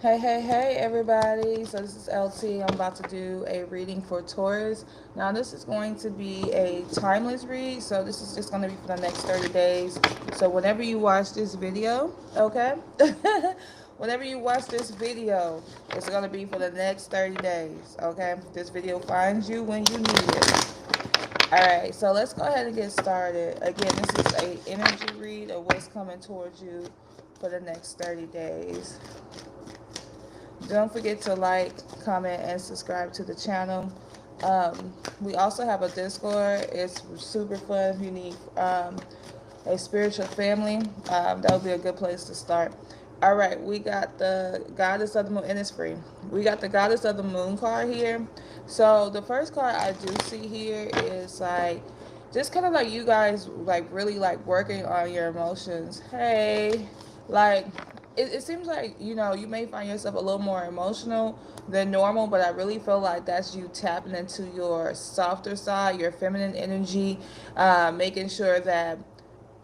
Hey, everybody. So, this is LT. I'm about to do a reading for Taurus. Now, this is going to be a timeless read. So, this is just going to be for the next 30 days. So, whenever you watch this video, okay? Whenever you watch this video, it's going to be for the next 30 days, okay? This video finds you when you need it. All right, so let's go ahead and get started. Again, this is a energy read of what's coming towards you for the next 30 days. Don't forget to like, comment, and subscribe to the channel. We also have a Discord. It's super fun if you need a spiritual family. That would be a good place to start. All right, we got the Goddess of the Moon, and it's free. We got the Goddess of the Moon card here. So the first card I do see here is like, just kind of like you guys like really like working on your emotions. Hey, like it seems like, you know, you may find yourself a little more emotional than normal, but I really feel like that's you tapping into your softer side, your feminine energy, making sure that,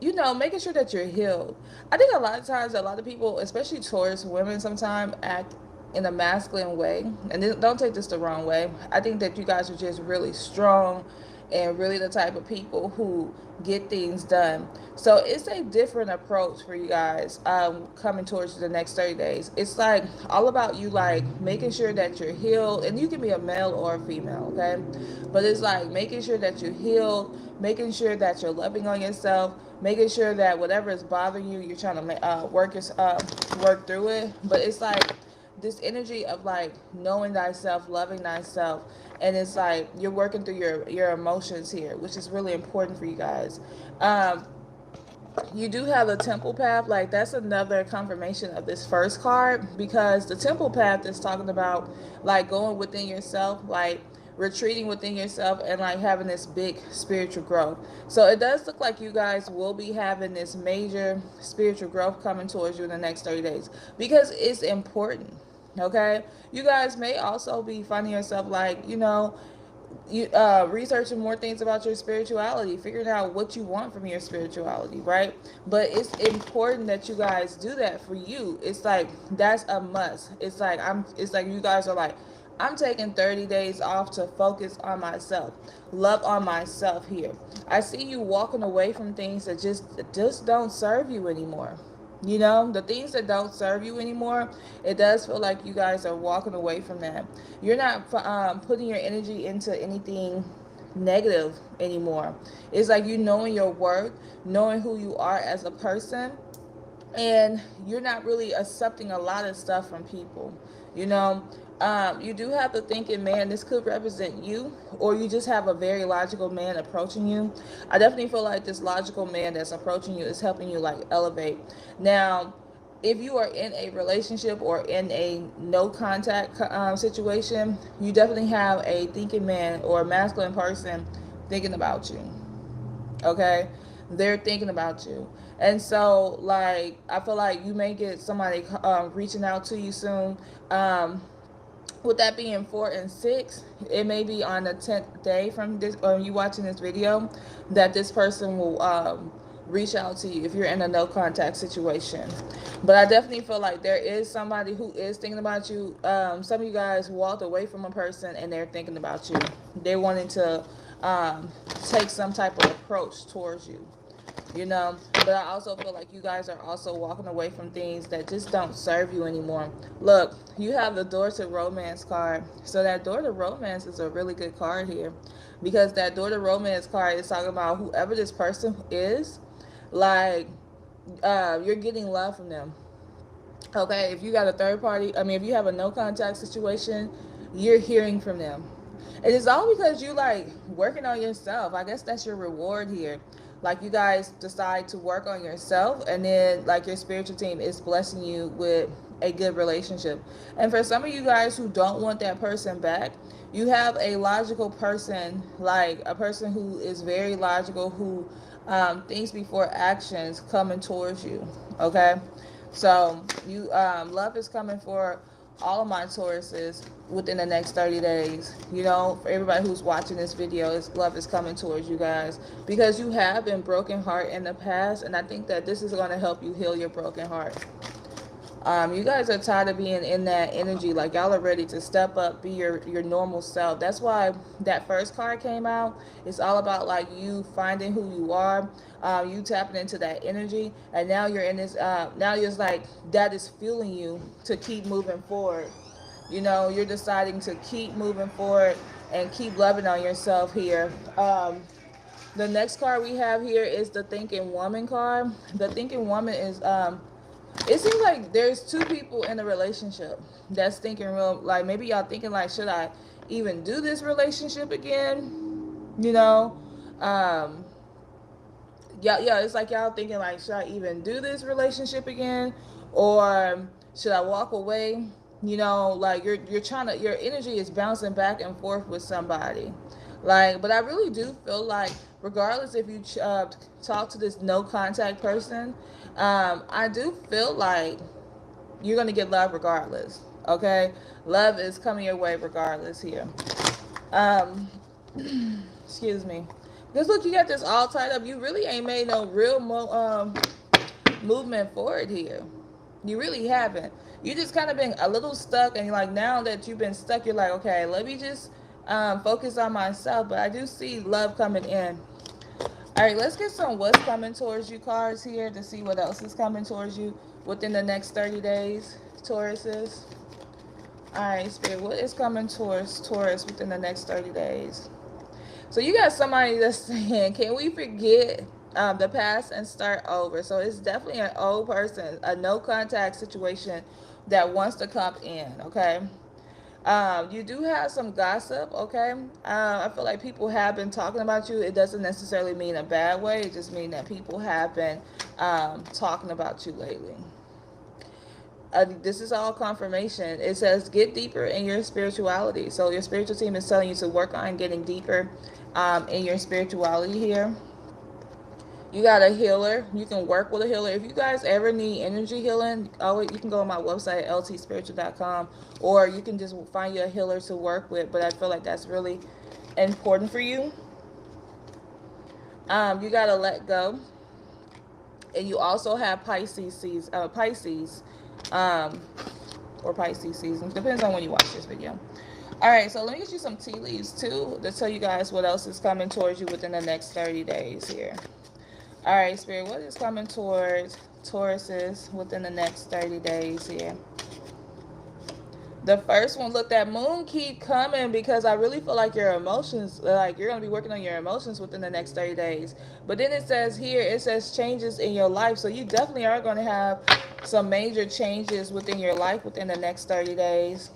you know, making sure that you're healed. I think a lot of times, a lot of people, especially Taurus women, sometimes act in a masculine way. And don't take this the wrong way. I think that you guys are just really strong and really the type of people who get things done. So it's a different approach for you guys coming towards the next 30 days. It's like all about you like making sure that you're healed, and you can be a male or a female, okay? But it's like making sure that you're healed, making sure that you're loving on yourself, making sure that whatever is bothering you, you're trying to work through it. But it's like this energy of like knowing thyself, loving thyself, and it's like you're working through your emotions here, which is really important for you guys. Um, you do have the temple path. Like that's another confirmation of this first card, because the temple path is talking about like going within yourself, like retreating within yourself, and like having this big spiritual growth. So it does look like you guys will be having this major spiritual growth coming towards you in the next 30 days, because it's important. Okay, you guys may also be finding yourself like, you know, you researching more things about your spirituality, figuring out what you want from your spirituality, right? But it's important that you guys do that for you. It's like that's a must. It's like you guys are like, I'm taking 30 days off to focus on myself, love on myself here. I see you walking away from things that just don't serve you anymore. You know, the things that don't serve you anymore, it does feel like you guys are walking away from that. You're not putting your energy into anything negative anymore. It's like you knowing your worth, knowing who you are as a person, and you're not really accepting a lot of stuff from people. You know, you do have the thinking man. This could represent you, or you just have a very logical man approaching you. I definitely feel like this logical man that's approaching you is helping you like elevate. Now, if you are in a relationship or in a no contact situation, you definitely have a thinking man or a masculine person thinking about you. Okay, they're thinking about you. And so like I feel like you may get somebody reaching out to you soon. With that being 4 and 6, it may be on the 10th day from this, or you watching this video, that this person will reach out to you if you're in a no contact situation. But I definitely feel like there is somebody who is thinking about you. Some of you guys walked away from a person and they're thinking about you. They're wanting to take some type of approach towards you, you know. But I also feel like you guys are also walking away from things that just don't serve you anymore. Look, you have the door to romance card. So that door to romance is a really good card here, because that door to romance card is talking about whoever this person is, like you're getting love from them. Okay, if you got a third party, I mean, if you have a no contact situation, you're hearing from them. And it's all because you like working on yourself. I guess that's your reward here. Like you guys decide to work on yourself, and then like your spiritual team is blessing you with a good relationship. And for some of you guys who don't want that person back, you have a logical person, like a person who is very logical, who thinks before actions coming towards you. Okay, so you love is coming for all of my Tauruses within the next 30 days. You know, for everybody who's watching this video, love is coming towards you guys, because you have been broken heart in the past, and I think that this is going to help you heal your broken heart. You guys are tired of being in that energy. Like y'all are ready to step up, be your normal self. That's why that first card came out. It's all about like you finding who you are, you tapping into that energy, and now you're in this. Now you're like that is fueling you to keep moving forward. You know, you're deciding to keep moving forward and keep loving on yourself here. The next card we have here is the Thinking Woman card. The Thinking Woman is it seems like there's two people in a relationship that's thinking real, like maybe y'all thinking like, should I even do this relationship again? You know, um, yeah, it's like y'all thinking like, should I even do this relationship again, or should I walk away? You know, like you're trying to, your energy is bouncing back and forth with somebody, like. But I really do feel like, regardless if you talk to this no contact person, I do feel like you're gonna get love regardless. Okay, love is coming your way regardless here. Um, excuse me. Because look, you got this all tied up. You really ain't made no real movement forward here. You really haven't. You just kind of been a little stuck, and like now that you've been stuck, you're like, okay, let me just focus on myself. But I do see love coming in. All right, let's get some what's coming towards you cards here to see what else is coming towards you within the next 30 days, Tauruses. All right, Spirit, what is coming towards Taurus within the next 30 days? So you got somebody that's saying, can we forget the past and start over? So it's definitely an old person, a no contact situation that wants to come in, okay? You do have some gossip, okay? I feel like people have been talking about you. It doesn't necessarily mean a bad way. It just means that people have been talking about you lately. This is all confirmation. It says get deeper in your spirituality. So your spiritual team is telling you to work on getting deeper in your spirituality here. You got a healer. You can work with a healer. If you guys ever need energy healing, you can go on my website, ltspiritual.com, or you can just find you a healer to work with. But I feel like that's really important for you. You got to let go. And you also have Pisces, or Pisces season. Depends on when you watch this video. All right, so let me get you some tea leaves too to tell you guys what else is coming towards you within the next 30 days here. All right, Spirit, what is coming towards Tauruses within the next 30 days here? The first one, look, that moon keep coming because I really feel like your emotions, like you're going to be working on your emotions within the next 30 days. But then it says here, it says changes in your life. So you definitely are going to have some major changes within your life within the next 30 days.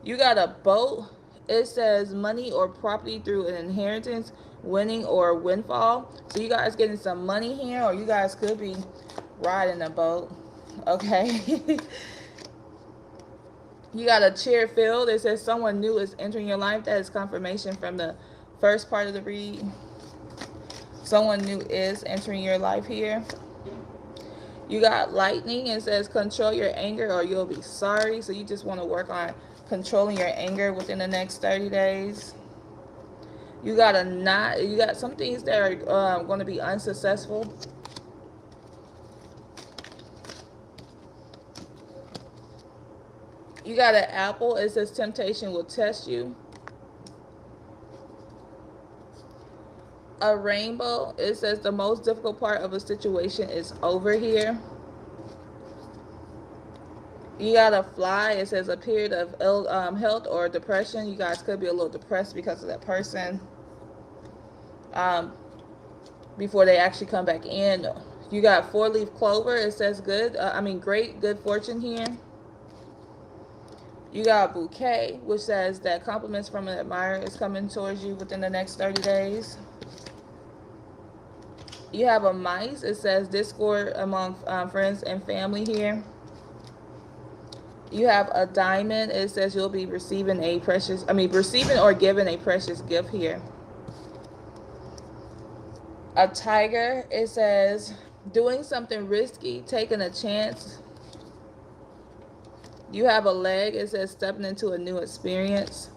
You got a boat. It says money or property through an inheritance, winning or windfall. So you guys getting some money here, or you guys could be riding a boat. Okay. You got a chair filled. It says someone new is entering your life. That is confirmation from the first part of the read. Someone new is entering your life here. You got lightning. It says control your anger or you'll be sorry. So you just want to work on controlling your anger within the next 30 days. You got a knot. You got some things that are going to be unsuccessful. You got an apple. It says temptation will test you. A rainbow. It says the most difficult part of a situation is over here. You got a fly. It says a period of ill health or depression. You guys could be a little depressed because of that person before they actually come back in. You got four-leaf clover. It says good. Great good fortune here. You got a bouquet, which says that compliments from an admirer is coming towards you within the next 30 days. You have a mice. It says discord among friends and family here. You have a diamond. It says you'll be receiving or giving a precious gift here. A tiger. It says doing something risky, taking a chance. You have a leg. It says stepping into a new experience.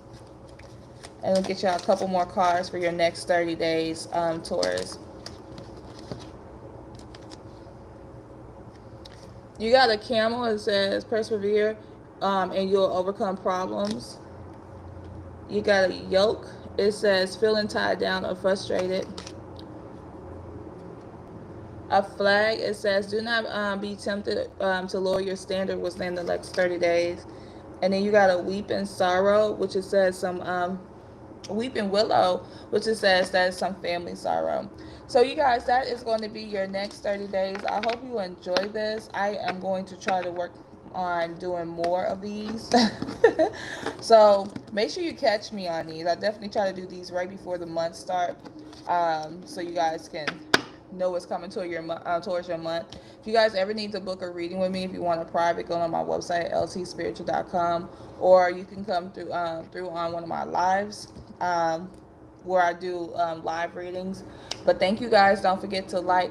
And we'll get y'all a couple more cards for your next 30 days, Taurus. You got a camel. It says persevere, and you'll overcome problems. You got a yoke. It says feeling tied down or frustrated. A flag. It says do not be tempted to lower your standard within the next 30 days. And then you got a weeping sorrow, which it says some weeping willow, which it says that is some family sorrow. So you guys, that is going to be your next 30 days. I hope you enjoy this. I am going to try to work on doing more of these. So make sure you catch me on these. I definitely try to do these right before the month start, so you guys can know what's coming to your towards your month. If you guys ever need to book a reading with me, if you want a private, go on my website ltspiritual.com, or you can come through on one of my lives, where I do live readings. But thank you guys. Don't forget to like,